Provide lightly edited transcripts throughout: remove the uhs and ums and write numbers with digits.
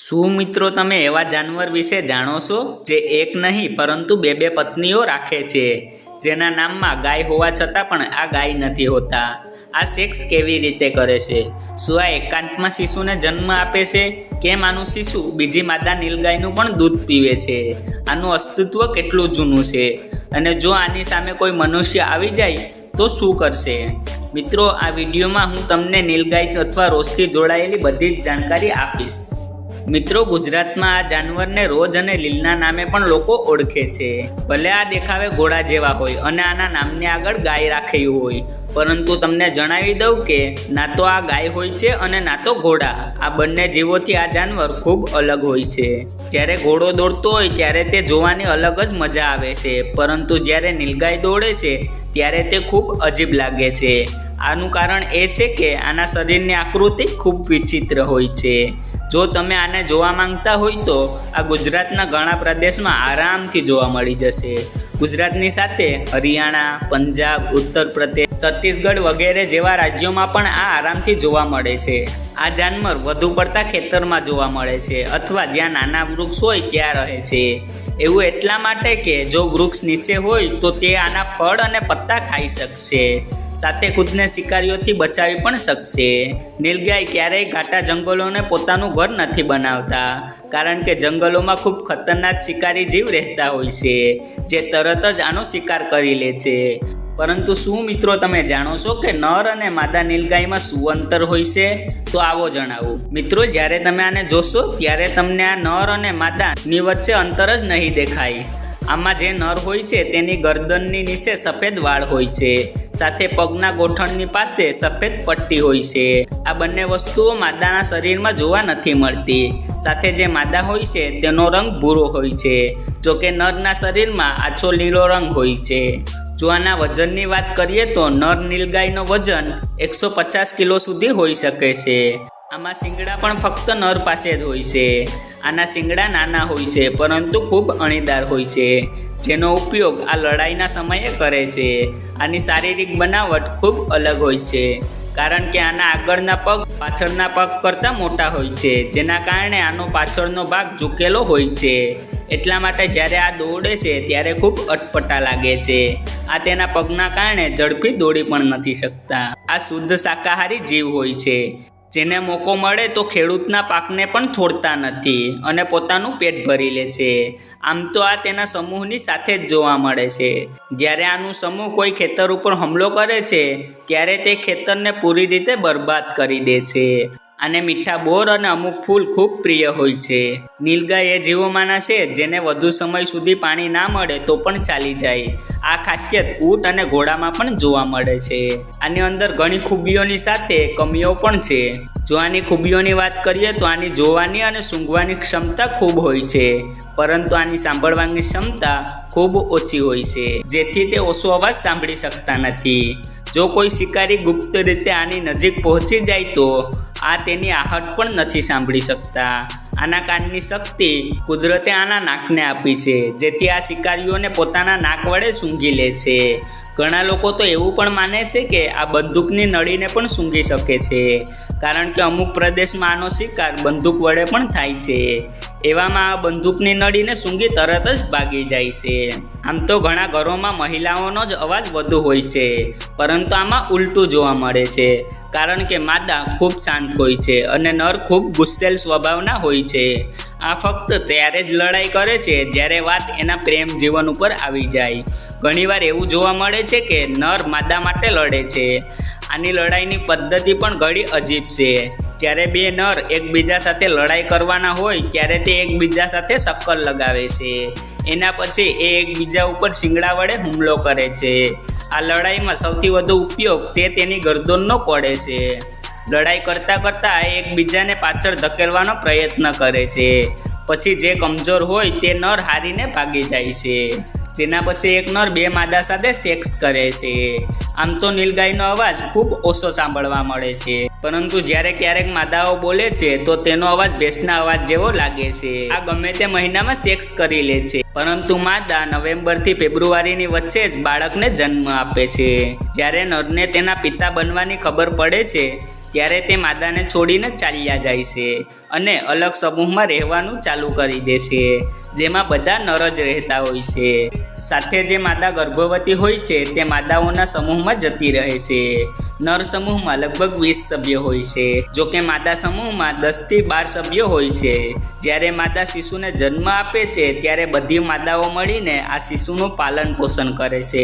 શું મિત્રો તમે એવા જાનવર વિશે જાણો છો જે એક નહીં પરંતુ બે બે પત્નીઓ રાખે છે, જેના નામમાં ગાય હોવા છતાં પણ આ ગાય નથી હોતા? આ સેક્સ કેવી રીતે કરે છે? શું આ એકાંતમાં શિશુને જન્મ આપે છે? કેમ આનું શિશુ બીજી માદા નીલગાયનું પણ દૂધ પીવે છે? આનું અસ્તિત્વ કેટલું જૂનું છે? અને જો આની સામે કોઈ મનુષ્ય આવી જાય તો શું કરશે? મિત્રો, આ વિડીયોમાં હું તમને નીલગાય અથવા રોજથી જોડાયેલી બધી જ જાણકારી આપીશ. મિત્રો, ગુજરાતમાં આ જાનવરને રોજ અને લીલના નામે પણ લોકો ઓળખે છે. ભલે આ દેખાવે ઘોડા જેવા હોય અને આના નામની આગળ ગાય રાખેલી હોય, પરંતુ તમને જણાવી દઉં કે ના તો આ ગાય હોય છે અને ના તો ઘોડા. આ બંને જીવોથી આ જાનવર ખૂબ અલગ હોય છે. જ્યારે ઘોડો દોડતો હોય ત્યારે તે જોવાની અલગ જ મજા આવે છે, પરંતુ જ્યારે નીલગાય દોડે છે ત્યારે તે ખૂબ અજીબ લાગે છે. આનું કારણ એ છે કે આના શરીરની આકૃતિ ખૂબ વિચિત્ર હોય છે. જો તમે આને જોવા માંગતા હોય તો આ ગુજરાતના ઘણા પ્રદેશમાં આરામથી જોવા મળી જશે. ગુજરાતની સાથે હરિયાણા, પંજાબ, ઉત્તર પ્રદેશ, છત્તીસગઢ વગેરે જેવા રાજ્યોમાં પણ આ આરામથી જોવા મળે છે. આ જાનવર વધુ પડતા ખેતરમાં જોવા મળે છે અથવા જ્યાં નાના વૃક્ષ હોય ત્યાં રહે છે. એવું એટલા માટે કે જો વૃક્ષ નીચે હોય તો તે આના ફળ અને પત્તા ખાઈ શકશે, સાથે ખુદને શિકારીઓથી બચાવી પણ શકશે. નીલગાય ક્યારેય ઘાટા જંગલોને પોતાનું ઘર નથી બનાવતા, કારણ કે જંગલોમાં ખૂબ ખતરનાક શિકારી જીવ રહેતા હોય છે, જે તરત જ આનો શિકાર કરી લે છે. પરંતુ શું મિત્રો તમે જાણો છો કે નર અને માદા નીલગાયમાં શું અંતર હોય છે? તો આવો જણાવું. મિત્રો, જ્યારે તમે આને જોશો ત્યારે તમને આ નર અને માદાની વચ્ચે અંતર જ નહીં દેખાય. આમાં જે નર હોય છે તેની ગરદનની નીચે સફેદ વાળ હોય છે, સાથે પગના ગોઠણની પાસે સફેદ પટ્ટી હોય છે. આ બંને વસ્તુઓ માદાના શરીરમાં જોવા નથી મળતી. સાથે જે માદા હોય છે તેનો રંગ ભૂરો હોય છે, જોકે નરના શરીરમાં આછો લીલો રંગ હોય છે. જો આના વજનની વાત કરીએ તો નર નીલગાયનો વજન 150 કિલો સુધી હોઈ શકે છે. આમાં શિંગડા પણ ફક્ત નર પાસે જ હોય છે. આના શિંગડા નાના હોય છે પરંતુ ખૂબ અણીદાર હોય છે, જેનો ઉપયોગ આ લડાઈના સમયે કરે છે. આની શારીરિક બનાવટ ખૂબ અલગ હોય છે, કારણ કે આના આગળના પગ પાછળના પગ કરતાં મોટા હોય છે, જેના કારણે આનો પાછળનો ભાગ ઝૂકેલો હોય છે. એટલા માટે જ્યારે આ દોડે છે ત્યારે ખૂબ અટપટા લાગે છે. આ તેના પગના કારણે ઝડપી દોડી પણ નથી શકતા. આ શુદ્ધ શાકાહારી જીવ હોય છે, જેને મોકો મળે તો ખેડૂતના પાકને પણ છોડતા નથી અને પોતાનું પેટ ભરી લે છે. આમ તો આ તેના સમૂહની સાથે જ જોવા મળે છે. જ્યારે આનું સમૂહ કોઈ ખેતર ઉપર હુમલો કરે છે ત્યારે તે ખેતરને પૂરી રીતે બરબાદ કરી દે છે. આને મીઠા બોર અને અમુક ફૂલ ખૂબ પ્રિય હોય છે. નીલગાય એ જીવોમાંના છે જેને વધુ સમય સુધી પાણી ના મળે તો પણ ચાલી જાય. આ ખાસિયત ઊંટ અને ઘોડામાં પણ જોવા મળે છે. આની અંદર ઘણી ખૂબીઓની સાથે કમીઓ પણ છે. જો આની ખૂબીઓની વાત કરીએ તો આની જોવાની અને સૂંઘવાની ક્ષમતા ખૂબ હોય છે, પરંતુ આની સાંભળવાની ક્ષમતા ખૂબ ઓછી હોય છે, જેથી તે ઓછો અવાજ સાંભળી શકતા નથી. જો કોઈ શિકારી ગુપ્ત રીતે આની નજીક પહોંચી જાય તો આ તેની આહટ પણ નથી સાંભળી શકતા. આના કાનની શક્તિ કુદરતે આના નાકને આપી છે, જેથી આ શિકારીઓને પોતાના નાક વડે સૂંઘી લે છે. ઘણા લોકો તો એવું પણ માને છે કે આ બંદૂકની નળીને પણ સૂંઘી શકે છે, કારણ કે અમુક પ્રદેશમાં આનો શિકાર બંદૂક વડે પણ થાય છે. એવામાં આ બંદૂકની નળીને સૂંઘી તરત જ ભાગી જાય છે. આમ તો ઘણા ઘરોમાં મહિલાઓનો જ અવાજ વધુ હોય છે, પરંતુ આમાં ઉલટું જોવા મળે છે, કારણ કે માદા ખૂબ શાંત હોય છે અને નર ખૂબ ગુસ્સેલ સ્વભાવના હોય છે. આ ફક્ત ત્યારે જ લડાઈ કરે છે જ્યારે વાત એના પ્રેમ જીવન ઉપર આવી જાય. ઘણીવાર એવું જોવા મળે છે કે નર માદા માટે લડે છે. આની લડાઈની પદ્ધતિ પણ ઘણી અજીબ છે. જ્યારે બે નર એકબીજા સાથે લડાઈ કરવાના હોય ત્યારે તે એકબીજા સાથે શક્કર લગાવે છે. એના પછી એ એકબીજા ઉપર શિંગડા વડે હુમલો કરે છે. આ લડાઈમાં સૌથી વધુ ઉપયોગ તે તેની ગરદનનો પડે છે. લડાઈ કરતાં કરતાં આ એકબીજાને પાછળ ધકેલવાનો પ્રયત્ન કરે છે. પછી જે કમજોર હોય તે નર હારીને ભાગી જાય છે, જેના પછી એક નર બે માદા સાથે સેક્સ કરે છે. આમ તો નીલગાયનો અવાજ ખૂબ ઓછો સાંભળવા મળે છે, પરંતુ જ્યારે ક્યારેક માદાઓ બોલે છે તો તેનો અવાજ ભેંસના અવાજ જેવો લાગે છે. આ ગમે તે મહિનામાં સેક્સ કરી લે છે, પરંતુ માદા નવેમ્બરથી ફેબ્રુઆરીની વચ્ચે જ બાળકને જન્મ આપે છે. જ્યારે નરને તેના પિતા બનવાની ખબર પડે છે ત્યારે તે માદાને છોડીને ચાલ્યા જાય છે અને અલગ સમૂહમાં રહેવાનું ચાલુ કરી દે છે, જેમાં બધા નર જ રહેતા હોય છે. સાથે જે માદા ગર્ભવતી હોય છે તે માદાઓના સમૂહમાં જતી રહે છે. નર સમૂહમાં લગભગ 20 સભ્યો હોય છે, જોકે માદા સમૂહમાં 10 થી 12 સભ્યો હોય છે. જ્યારે માદા શિશુને જન્મ આપે છે ત્યારે બધી માદાઓ મળીને આ શિશુનું પાલન પોષણ કરે છે.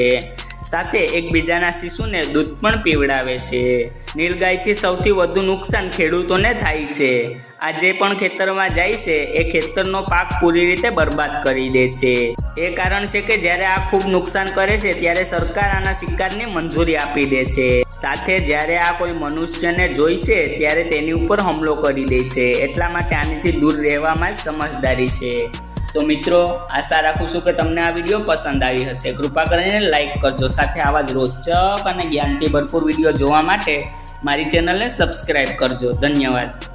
સાથે એકબીજાના શિશુને દૂધ પણ પીવડાવે છે. નીલગાયથી સૌથી વધુ નુકસાન ખેડૂતોને થાય છે. આ જે પણ ખેતરમાં જાય છે એ ખેતરનો પાક પૂરી રીતે બરબાદ કરી દે છે. એ કારણ છે કે જ્યારે આ ખૂબ નુકસાન કરે છે ત્યારે સરકાર આના શિકારની મંજૂરી આપી દે છે. સાથે જ્યારે આ કોઈ મનુષ્યને જોઈશે ત્યારે તેની ઉપર હુમલો કરી દે છે. એટલા માટે આનાથી દૂર રહેવામાં જ સમજદારી છે. તો મિત્રો, આશા રાખું છું કે તમને આ વિડીયો પસંદ આવી હશે. કૃપા કરીને લાઈક કરજો. સાથે આવા જ રોચક અને જ્ઞાનથી ભરપૂર વિડીયો જોવા માટે મારી ચેનલને સબસ્ક્રાઈબ કરજો. ધન્યવાદ.